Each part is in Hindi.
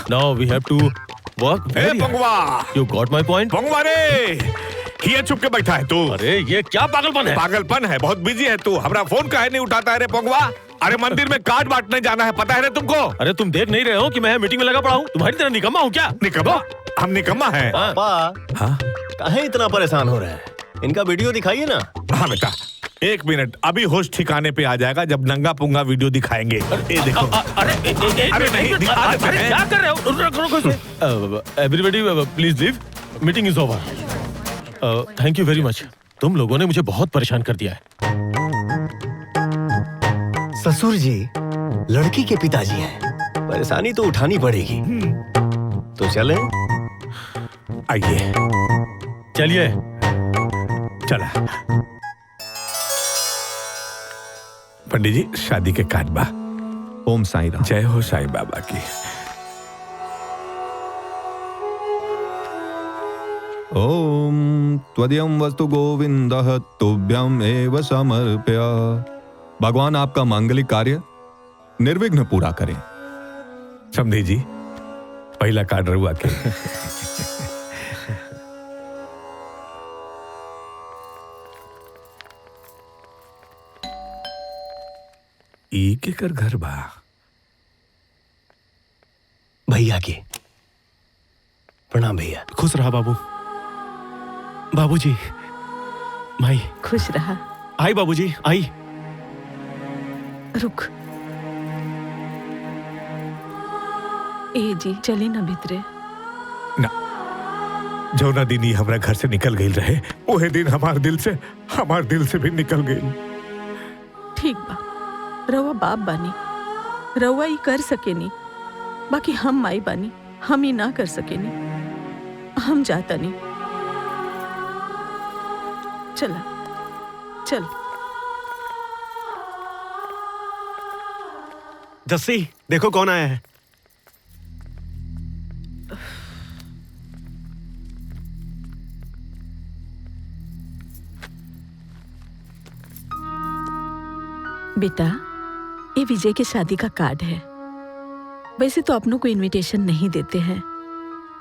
Now we have to work very hard. पंगवा, You got my point? पंगवा रे, ये चुप के बैठा है तू। अरे ये क्या पागलपन है? पागलपन है, बहुत बिजी है तू। हमारा फोन काहे नहीं उठाता है रे पंगवा? अरे मंदिर में कार्ड बांटने जाना है, पता है रे तुमको? अरे तुम देख नहीं रहे हो कि मैं मीटिंग में लगा पड़ा हूँ? तुम्हारी तरह निकम्मा हूँ क्या? निकम्मा? हम निकम्मा हैं? पापा, हाँ? काहे इतना परेशान हो रहे हैं? इनका वीडियो दिखाइए ना। हाँ बेटा, एक मिनट, अभी होश ठिकाने पे आ जाएगा जब नंगा पुंगा वीडियो दिखाएंगे। ये देखो। अरे नहीं, दिखा देते हैं। क्या कर रहे हो? रुको। Everybody please leave. Meeting is over. Thank you very much. तुम लोगों ने मुझे बहुत परेशान कर दिया है। ससुर जी लड़की के पिताजी हैं, परेशानी तो उठानी पड़ेगी। तो चलें? आइए, चलिए। चला। पंडित जी, शादी के कार्ड बा। ओम साईं राम। जय हो साईं बाबा की। ओम त्वदीयं वस्तु गोविंदः तुभ्यं एव समर्प्य। भगवान आपका मांगलिक कार्य निर्विघ्न पूरा करें। समझे जी, पहला कार्ड रुआ के। ई के कर घर बा। भैया के प्रणाम भैया। खुश रहा बाबू। बाबूजी, माई। खुश रहा। आई बाबूजी, आई। रुक। ए जी, चली ना भीतरे। ना, जौना दिन ही हमरा घर से निकल गई रहे, वही दिन हमार दिल से भी निकल गई। ठीक बा, रउआ बाप बानी, रउआ ही कर सकेनी, बाकी हम माई बानी, हम ही ना कर सकेनी। हम जाता नहीं। चला, चल। जस्सी, देखो कौन आया है। बेटा, ये विजय के शादी का कार्ड है। वैसे तो अपनों को इनविटेशन नहीं देते हैं,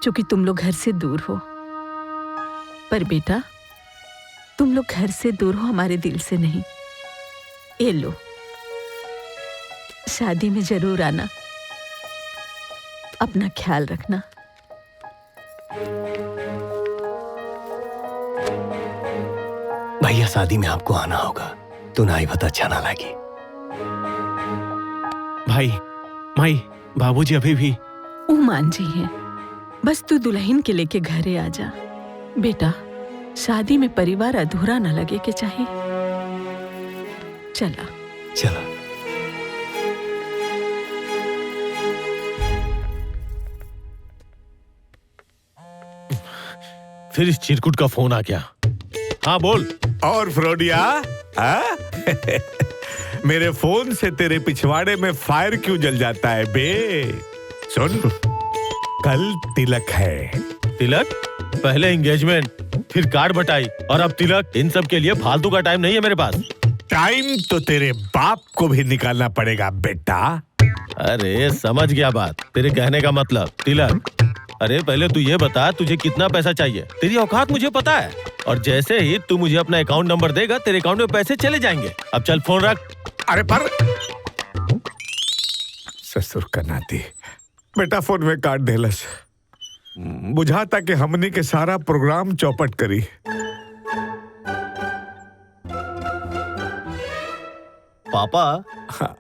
क्योंकि तुम लोग घर से दूर हो। पर बेटा, तुम लोग घर से दूर हो, हमारे दिल से नहीं। ये लो, शादी में जरूर आना, अपना ख्याल रखना। भैया, शादी में आपको आना होगा, तो ना ही बता अच्छा ना लगी। भाई, माई, बाबूजी अभी भी उमान जी हैं। बस तू दुल्हन के लेके घरे आ जा। बेटा, शादी में परिवार अधूरा ना लगे के चाहिए। चला। चला। फिर इस चिरकुट का फोन आ गया। हाँ बोल। और फ्रोडिया, हाँ? मेरे फोन से तेरे पिछवाड़े में फायर क्यों जल जाता है बे? सुन, कल तिलक है। तिलक? पहले एंगेजमेंट, फिर कार्ड बटाई और अब तिलक। इन सब के लिए फालतू का टाइम नहीं है मेरे पास। टाइम तो तेरे बाप को भी निकालना पड़ेगा बेटा। अरे समझ गया बात, तेरे कहने का मतलब तिलक। अरे पहले तू ये बता, तुझे कितना पैसा चाहिए? तेरी औकात मुझे पता है, और जैसे ही तू मुझे अपना अकाउंट नंबर देगा, तेरे अकाउंट में पैसे चले जाएंगे। अब चल फोन रख। अरे पर ससुर का नाती बेटा, फोन में काट देलस। बुझाता कि हमनी के सारा प्रोग्राम चौपट करी। पापा, हाँ।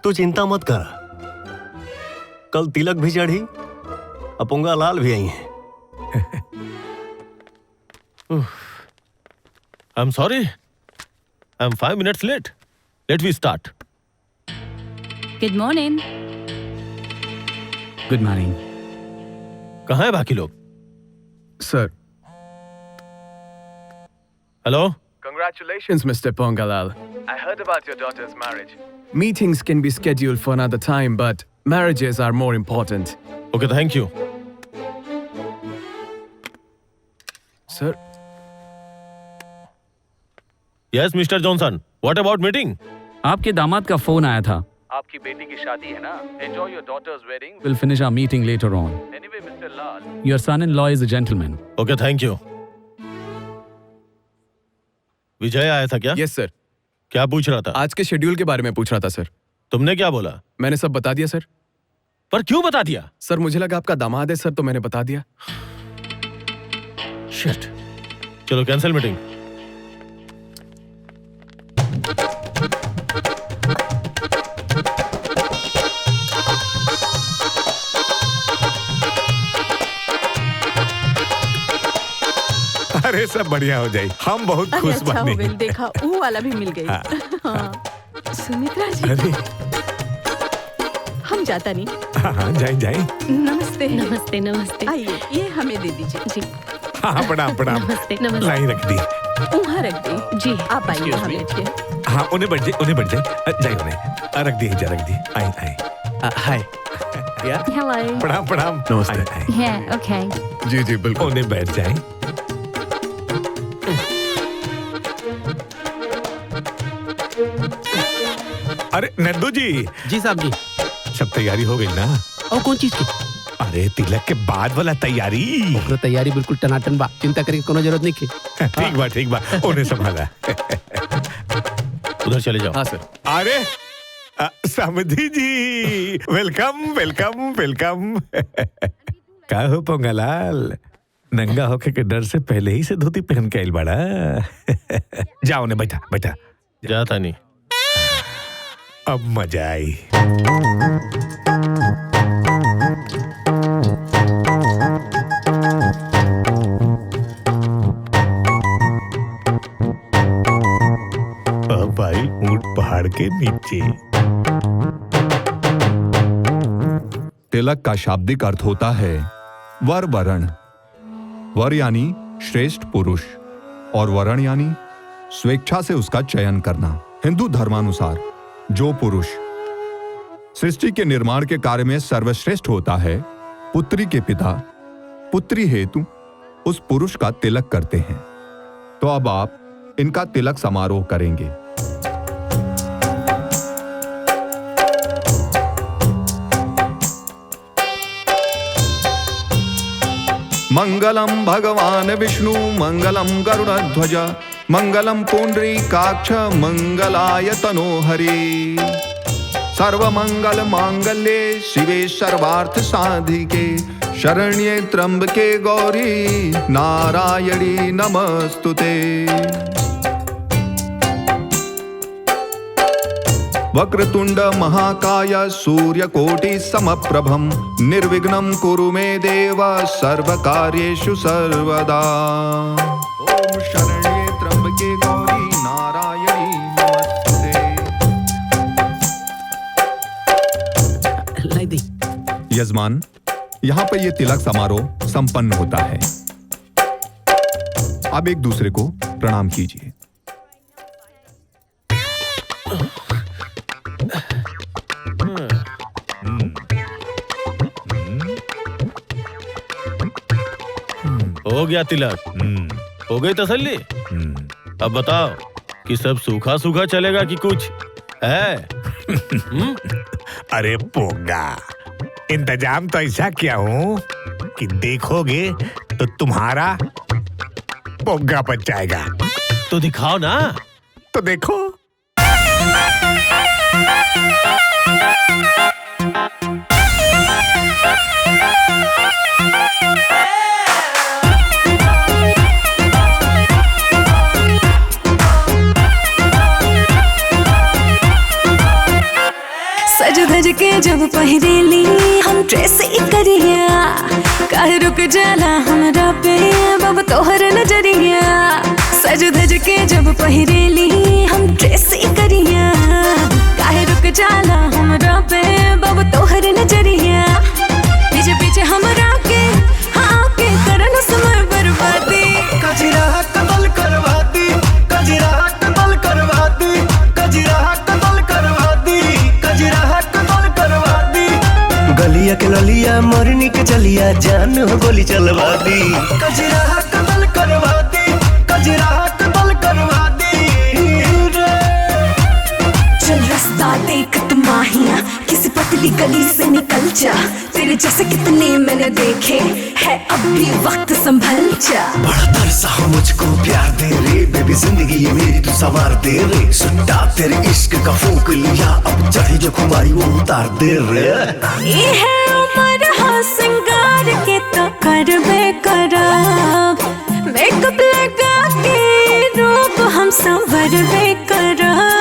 तू चिंता मत कर, कल तिलक भी चढ़ी, अपुंगा लाल भी आई हैं। I'm sorry. I'm 5 minutes late. Let me start. Good morning. Good morning. कहाँ है बाकी लोग? Sir. Hello? Congratulations, Mr. Pongalal. I heard about your daughter's marriage. Meetings can be scheduled for another time, but marriages are more important. Okay, thank you. Sir? Yes, Mr. Johnson. What about meeting? आपके दामाद का फोन आया था, आपकी बेटी की शादी है ना? Enjoy your daughter's wedding. We'll finish our meeting later on. Anyway, Mr. Lal. Your son-in-law is a gentleman. Okay, thank you. Vijay आया था क्या? Yes sir. क्या पूछ रहा था? आज के शेड्यूल के बारे में पूछ रहा था सर। तुमने क्या बोला? मैंने सब बता दिया सर। पर क्यों बता दिया? सर मुझे लगा आपका दामाद है सर, तो मैंने बता दिया। शिट। चलो कैंसिल मीटिंग। अरे सब बढ़िया हो जाए, हम बहुत अरे खुश अच्छा हो बने। गई, देखा वो वाला भी मिल गई। हाँ। सुमित्रा जी, अरे हम जाता नहीं। हाँ जाए जाए। नमस्ते। नमस्ते नमस्ते। आइए, ये हमें दे दीजिए। जी हाँ प्रणाम प्रणाम। नमस्ते नमस्ते। लाई रख दी। वहाँ रख दी। जी आप आइए, Excuse हम me? बैठ के। हाँ उन्हें बढ़ जाए, उन्हें बढ़ जाए, जाए उन्हें रख दी, रख दी। आए आए। हाय। हेलो। प्रणाम प्रणाम। नमस्ते। आए, आए। Yeah, okay. जी जी बिल्कुल। उन्हें बैठ जाए। अरे नंदू जी, जी साहब जी। सब तैयारी हो गई ना? और कौन चीज की? अरे तिलक के बाद वाला तैयारी। ओकरो तैयारी बिल्कुल टनाटन बा, चिंता करे की कोनो जरूरत नहीं के। ठीक बा, उन्हें संभाला। उधर चले जाओ। हाँ सर। अरे समधी जी, वेलकम वेलकम वेलकम। का हो पोंगालाल, नंगा होके के डर से पहले ही से धोती पहन के आइल बाड़ा। जाओ ने, बैठा बैठा। जाता नहीं। अब मजा आई। अब आई ऊंट पहाड़ के नीचे। तिलक का शाब्दिक अर्थ होता है वर वरण। वर यानी श्रेष्ठ पुरुष और वरण यानी स्वेच्छा से उसका चयन करना। हिंदू धर्मानुसार जो पुरुष सृष्टि के निर्माण के कार्य में सर्वश्रेष्ठ होता है, पुत्री के पिता पुत्री हेतु उस पुरुष का तिलक करते हैं। तो अब आप इनका तिलक समारोह करेंगे। मंगलम भगवान विष्णु मंगलम गरुड़ध्वज मंगलम पुंडरीकाक्ष मंगलाय तनोहरि। सर्वमंगल मांगल्ये शिवे सर्वार्थ साधिके शरण्ये त्र्यंबके गौरी नारायणी नमस्तुते। वक्रतुंड महाकाय सूर्यकोटि समप्रभम निर्विघ्नं कुरु मे देव सर्वकार्येषु सर्वदा। ओम शरण्ये त्र्यंबके गौरी नारायणी नमस्ते। लाई दी। यजमान, यहाँ पर यह तिलक समारोह संपन्न होता है। अब एक दूसरे को प्रणाम कीजिए। हो गया तिलक? हो गई तसल्ली? अब बताओ कि सब सूखा सूखा चलेगा कि कुछ है? अरे पोगा, इंतजाम तो ऐसा किया हूँ कि देखोगे तो तुम्हारा पोगा बच जाएगा। तो दिखाओ ना। तो देखो। सज धज के जब पहिरेली हम ड्रेस करिया, काहे रुक जाला हमरा पे बब तोहर नजरिया। सज धज के जब पहिरेली हम ड्रेस करिया, काहे रुक जाला हमरा पे बब तोहर नजरिया। पीछे पीछे हमरा के हाँ के करन समय बर्बादी। कजरा कतल करवा दी, कजरा कतल करवा दी, कजरा कतल करवा दी, कजरा कतल करवा दी। गलिया के ललिया मोरनी के चलिया जान हो गोली चलवा दी। कजरा कतल करवा दी, कजरा कतल करवा दी। चल रास्ता देख तुम्हारा माहिया किसी पतली गली से निकल जा, तेरे जैसे कितने मैंने देखे है, अब भी वक्त संभल जा। बड़ा तरसा हो मुझको प्यार दे रे, बेबी जिंदगी ये मेरी तू सवार दे रे, सुट्टा तेरे इश्क का फूंक लिया, अब चाहे जो खुमारी वो उतार दे रे। ये है उम्र हाँ सिंगार के तो कर बेकरार, मेकअप लगा के रूप हम संवर बेकरार।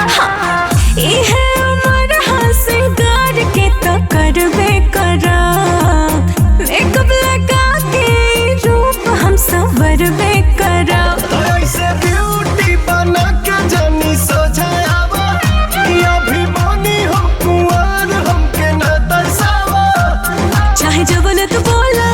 हाँ, ये है उम्र हाँ सिंगार के तो कर बेकरार, मेकअप लगा के रूप हम संवर बेकरार। ऐसे ब्यूटी बना के जानी सो जायावा, या भी बानी हो कुंवर हमके न तरसावा। चाहे जो बोले तो बोला,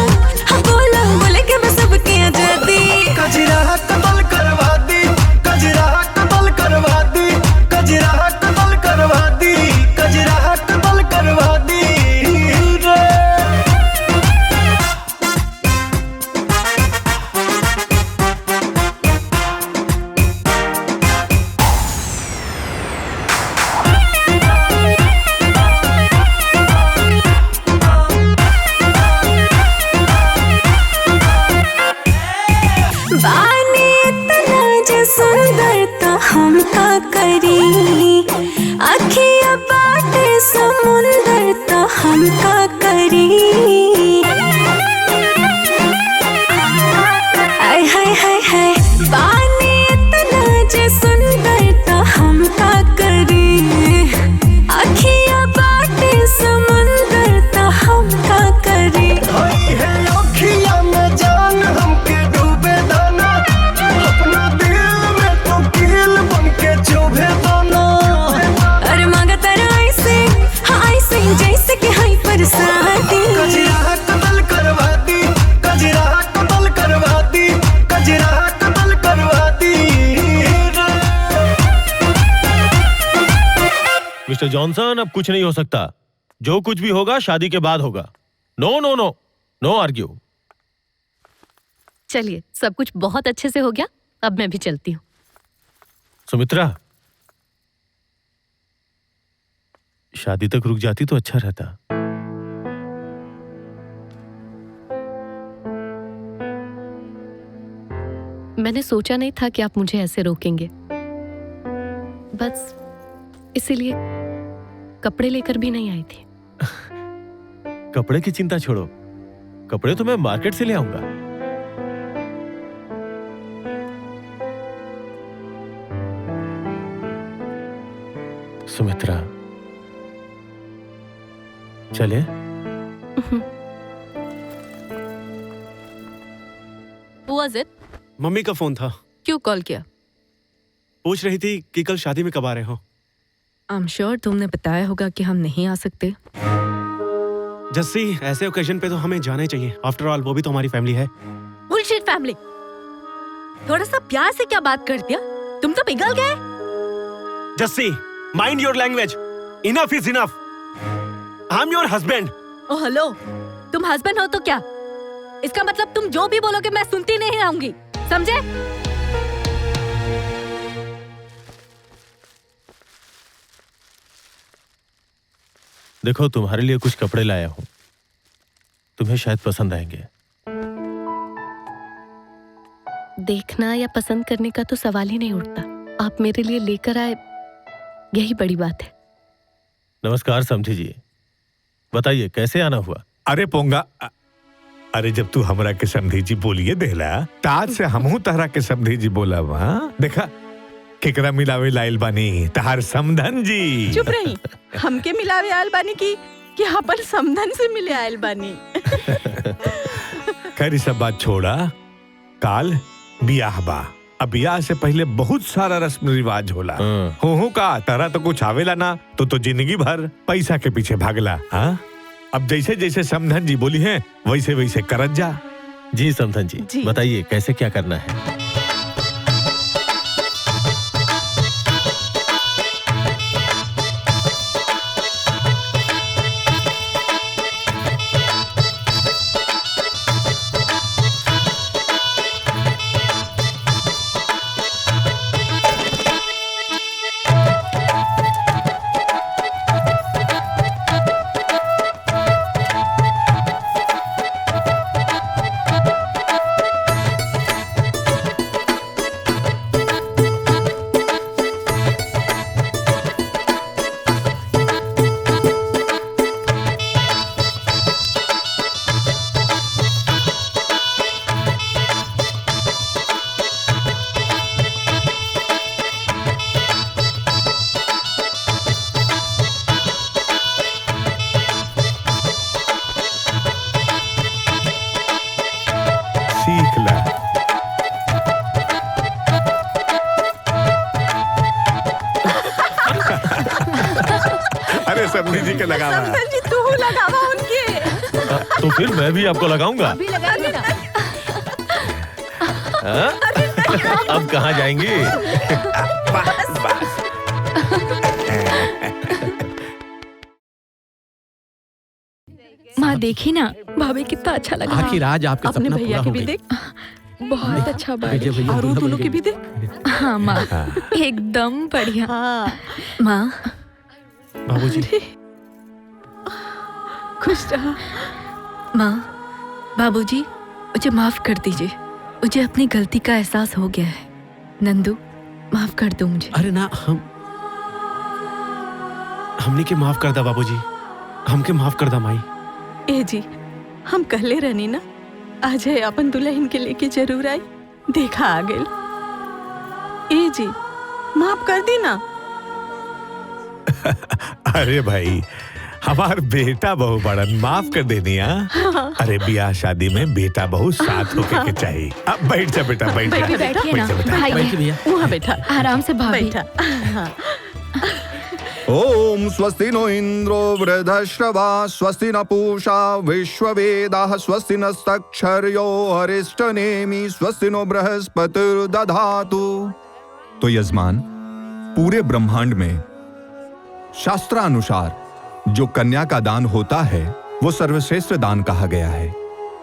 हाँ बोला, बोले के मैं सबके आजादी। कजरा कतल करवा दी, कजरा कतल करवा दी, कजरा कतल करवा दी, कजरा कतल करवा दी रे। बानी इतना जो सुंदर तो हम का करी, अखियाँ बाटे समुंदर तो हम का करी। आय हाय हाय हाय, बानी इतना जो सुंदर तो हम का करी, अखियाँ बाटे समुंदर तो हम का करी। होई है अखियाँ में जान हमके डूबे दाना, अपना दिल में तो कील बन के चुभे दाना। अरे मांगा तेरा ऐसे, हाँ ऐसे जैसे कि हाई परसादी। कजरा कतल करवा दी, कजरा कतल करवा दी, कजरा कतल करवा दी रे। मिस्टर जॉनसन, अब कुछ नहीं हो सकता। जो कुछ भी होगा शादी के बाद होगा। No no no, no argue. चलिए, सब कुछ बहुत अच्छे से हो गया, अब मैं भी चलती हूँ। सुमित्रा, शादी तक रुक जाती तो अच्छा रहता। मैंने सोचा नहीं था कि आप मुझे ऐसे रोकेंगे, बस इसीलिए कपड़े लेकर भी नहीं आई थी। कपड़े की चिंता छोड़ो, कपड़े तो मैं मार्केट से ले आऊंगा। सुमित्रा, चले? Who was it? मम्मी का फोन था, क्यों कॉल किया? पूछ रही थी कि कल शादी में कब आ रहे हो। आई एम श्योर तुमने बताया होगा कि हम नहीं आ सकते। जस्सी, ऐसे ओकेजन पे तो हमें जाना ही चाहिए। आफ्टर ऑल वो भी तो हमारी फैमिली है। Bullshit family. थोड़ा सा प्यार से क्या बात कर दिया? तुम तो पिघल गए। Jassi, mind your language. Enough is enough. I am your husband. Oh hello, तुम हस्बैंड हो तो क्या? इसका मतलब तुम जो भी बोलोगे मैं सुनती नहीं रहूंगी, समझे? देखो, तुम्हारे लिए कुछ कपड़े लाया हूं, तुम्हें शायद पसंद आएंगे। देखना या पसंद करने का तो सवाल ही नहीं उठता, आप मेरे लिए लेकर आए, यही बड़ी बात है। नमस्कार समधी जी, बताइए कैसे आना हुआ? अरे पोंगा, अरे जब तू हमरा के समधी जी बोलिए देला, ताज से हमहू तहरा के समधी जी बोला वहाँ। देखा केकरा मिलावे लाइल बानी, तहार समधन जी। चुप रही, हमके मिलावे आयल बानी की कि अपन समधन से मिले आयल बानी। खैर सब बात छोड़ा, काल बियाह बा। अब बियाह से पहले बहुत सारा रस्म रिवाज होला। हो का तारा तो कुछ आवेला ना, तो जिंदगी भर पैसा के पीछे भागला। हाँ, अब जैसे जैसे समधन जी बोली है वैसे वैसे करत जा। जी समधन जी, बताइए कैसे क्या करना है? पहले समधी जी के लगावा। समधन जी तू लगावा उनके। तो फिर मैं भी आपको लगाऊंगा। अभी लगा लेना। हाँ? अब कहाँ जाएंगी? माँ देखी ना भाभी कितना अच्छा लगा। आखिर आज आपका अपने सपना भैया पूरा के हो भी गया। देख बहुत अच्छा बात विजय भैया और दूल्हा दोनों बन के गए। भी देख। हाँ माँ एकदम बढ़िया। माँ बाबूजी खुश रहा। माँ बाबूजी मुझे माफ कर दीजिए, मुझे अपनी गलती का एहसास हो गया है। नंदू माफ कर दो मुझे। अरे ना हमने के माफ कर दा बाबूजी, हमके माफ कर दा माई। ए जी हम कहले रहनी ना आज है अपन दुल्हन के लेके जरूर आई, देखा आ गई। ए जी माफ कर दी ना। अरे भाई हमार बेटा बहू बड़न, माफ कर देनी। अरे ब्याह शादी में बेटा बहू साथ होके के चाहिए। अब बैठ जा बेटा, बैठ जा, बैठिए ना। बैठ जा बेटा। बैठिए भैया। वहाँ बैठा आराम से भाभी। बैठा। हाँ। ओम स्वस्ति नो इंद्रो वृद्धश्रवा स्वस्ति न पूषा विश्ववेदाः स्वस्ति नस्तक्षर्यो अरिष्टनेमि स्वस्ति नो बृहस्पतिर्दधातु। तो यजमान, पूरे ब्रह्मांड में शास्त्रानुसार जो कन्या का दान होता है वो सर्वश्रेष्ठ दान कहा गया है।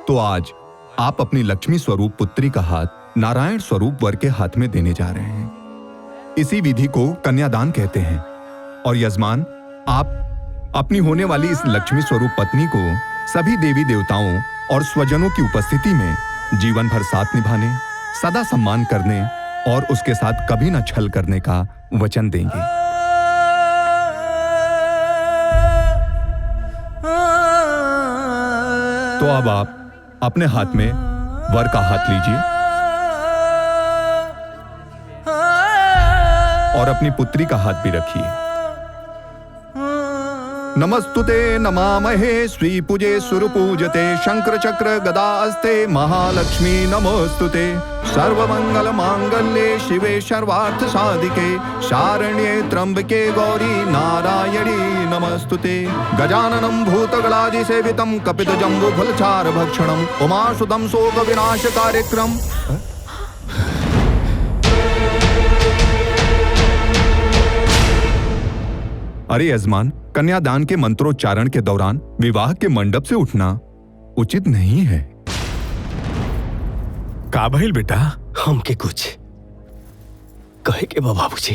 तो आज आप अपनी लक्ष्मी स्वरूप पुत्री का हाथ नारायण स्वरूप वर के हाथ में देने जा रहे हैं। इसी विधि को कन्यादान कहते हैं। और यजमान, आप अपनी होने वाली इस लक्ष्मी स्वरूप पत्नी को सभी देवी देवताओं और स्वजनों की उपस्थिति में जीवन भर साथ निभाने, सदा सम्मान करने और उसके साथ कभी न छल करने का वचन देंगे। तो अब आप अपने हाथ में वर का हाथ लीजिए और अपनी पुत्री का हाथ भी रखिए। नमस्तुते नमामहे श्री पूजे सुर पूजते शंकर चक्र गदा अस्ते महालक्ष्मी नमोस्तुते सर्वमंगल मांगल्ये शिवे सर्वार्थ साधिके शारण्ये त्र्यंबके गौरी नारायणी नमस्तुते। गजाननं भूतगणादि सेवितं कपित जम्बू फलचार भक्षणं उमासुतं शोक विनाश कार्यक्रम। अरे यजमान, कन्यादान के मंत्रोच्चारण के दौरान विवाह के मंडप से उठना उचित नहीं है। का भइल बेटा? हमके कुछ कहे के बा बाबूजी।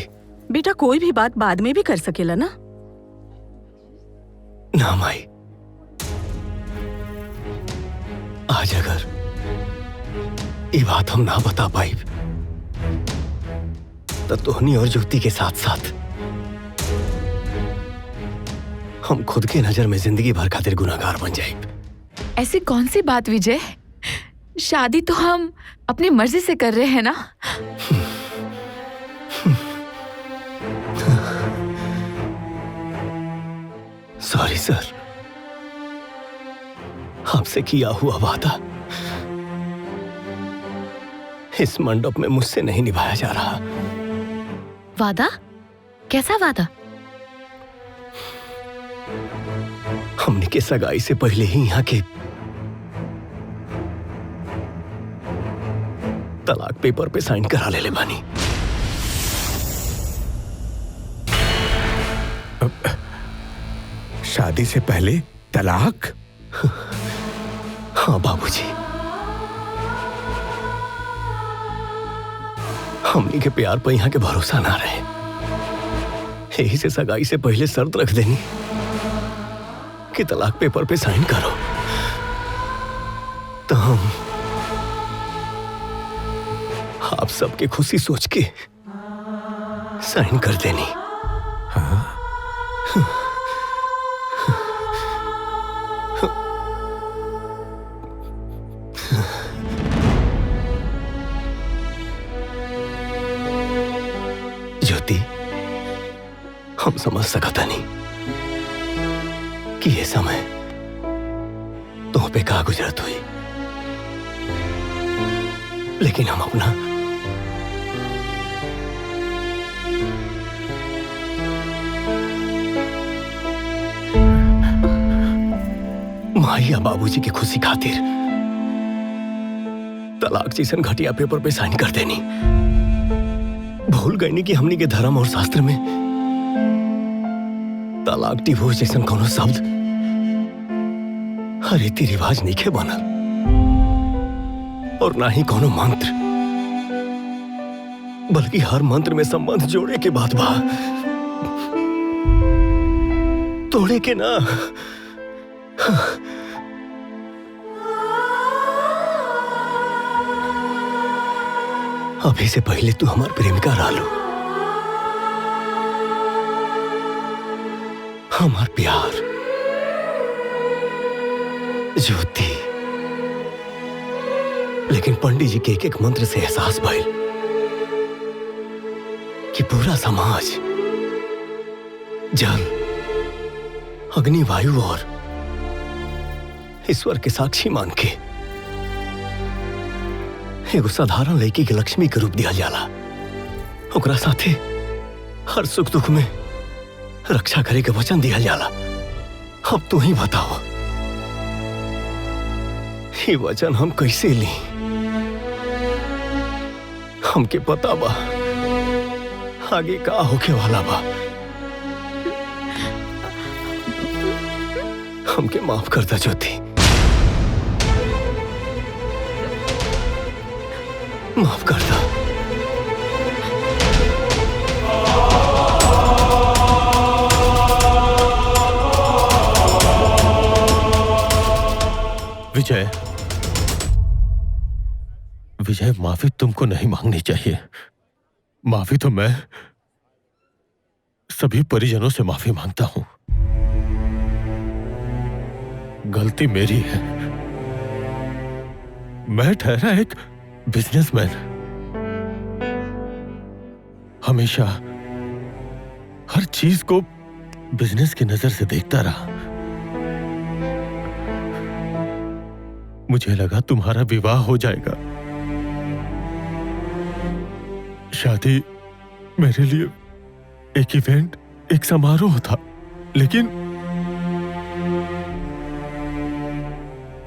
बेटा कोई भी बात बाद में भी कर सकेला ना। ना माई, आज अगर ये बात हम ना बता पाई तो तोहनी और ज्योति के साथ साथ हम खुद के नजर में जिंदगी भर खातिर गुनाहगार बन जाए। ऐसी कौन सी बात विजय, शादी तो हम अपनी मर्जी से कर रहे हैं ना। सॉरी सर, आपसे किया हुआ वादा इस मंडप में मुझसे नहीं निभाया जा रहा। वादा? कैसा वादा? हमने के सगाई से पहले ही यहाँ के तलाक पेपर पे साइन करा ले बानी। शादी से पहले तलाक? हाँ बाबूजी, हमने के प्यार पर यहाँ के भरोसा ना रहे, यही से सगाई से पहले शर्त रख देनी कि तलाक पेपर पे साइन करो। तो हम आप सबकी खुशी सोच के साइन कर देनी। ज्योति, हम समझ सकता नहीं कि ये समय तुम पे का गुजरत हुई, लेकिन हम अपना माई या बाबूजी की खुशी खातिर तलाक जैसन घटिया पेपर पे साइन कर देनी। भूल गई कि हमनी के धर्म और शास्त्र में तलाक डिवोर्स जैसन कोनो शब्द रीति रिवाज नहीं के बनल, और ना ही कोनो मंत्र, बल्कि हर मंत्र में संबंध जोड़े के बात बा, तोड़े के ना। अभी से पहले तू हमार प्रेमिका रहलू, हमार प्यार ज्योति। लेकिन पंडित जी के एक एक मंत्र से एहसास भइल कि पूरा समाज जल, अग्नि, वायु और ईश्वर के साक्षी मान के एगो साधारण लड़की के लक्ष्मी के रूप दिया जाला, ओकरा साथे हर सुख दुख में रक्षा करे के वचन दिया जाला। अब तू ही बताओ, ये वचन हम कैसे ली? हमके पता बा आगे का होके वाला बा। हमके माफ कर दा ज्योति, माफ कर दा। विजय, विजय, माफी तुमको नहीं मांगनी चाहिए। माफी तो मैं सभी परिजनों से माफी मांगता हूं। गलती मेरी है। मैं ठहरा एक बिजनेसमैन, हमेशा हर चीज को बिजनेस की नजर से देखता रहा। मुझे लगा तुम्हारा विवाह हो जाएगा। शादी मेरे लिए एक इवेंट, एक समारोह था, लेकिन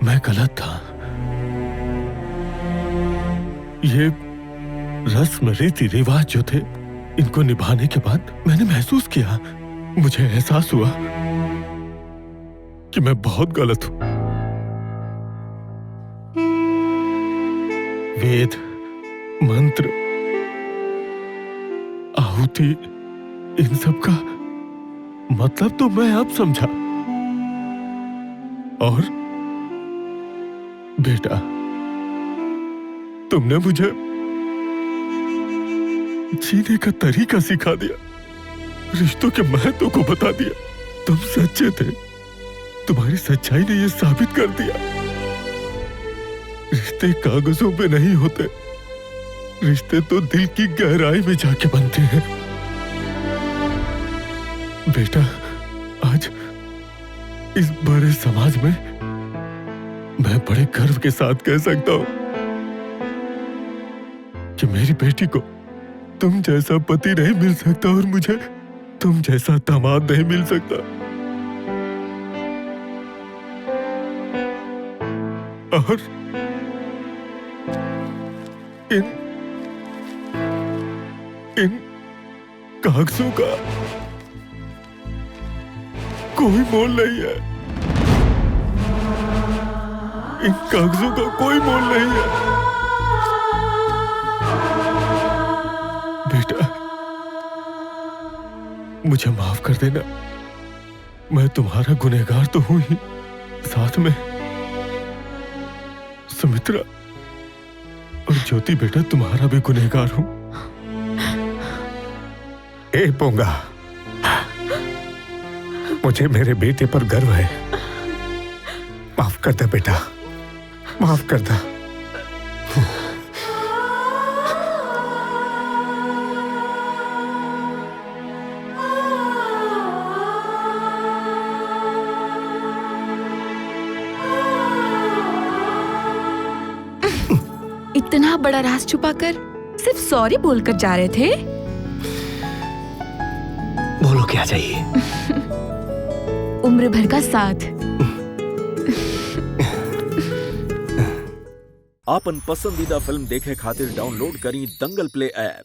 मैं गलत था। ये रस्म, रीति रिवाज जो थे, इनको निभाने के बाद मैंने महसूस किया, मुझे एहसास हुआ कि मैं बहुत गलत हूं। वेद, मंत्र, आहुति, इन सब का मतलब तो मैं अब समझा। और बेटा, तुमने मुझे जीने का तरीका सिखा दिया, रिश्तों के महत्व को बता दिया। तुम सच्चे थे, तुम्हारी सच्चाई ने यह साबित कर दिया, रिश्ते कागजों पे नहीं होते, रिश्ते तो दिल की गहराई में जाके बनते हैं। बेटा, आज इस बड़े समाज में मैं बड़े गर्व के साथ कह सकता हूं कि मेरी बेटी को तुम जैसा पति नहीं मिल सकता और मुझे तुम जैसा दामाद नहीं मिल सकता। और इन कागजों का कोई मोल नहीं है। इन कागजों का कोई मोल नहीं है। बेटा, मुझे माफ कर देना। मैं तुम्हारा गुनहगार तो हूं ही, साथ में सुमित्रा और ज्योति बेटा तुम्हारा भी गुनहगार हूं। ए पोंगा, मुझे मेरे बेटे पर गर्व है। माफ कर दे बेटा, माफ कर दे। इतना बड़ा राज छुपाकर सिर्फ सॉरी बोलकर जा रहे थे। बोलो क्या चाहिए? उम्र भर का साथ। आपन पसंदीदा फिल्म देखे खातिर डाउनलोड करी दंगल प्ले ऐप।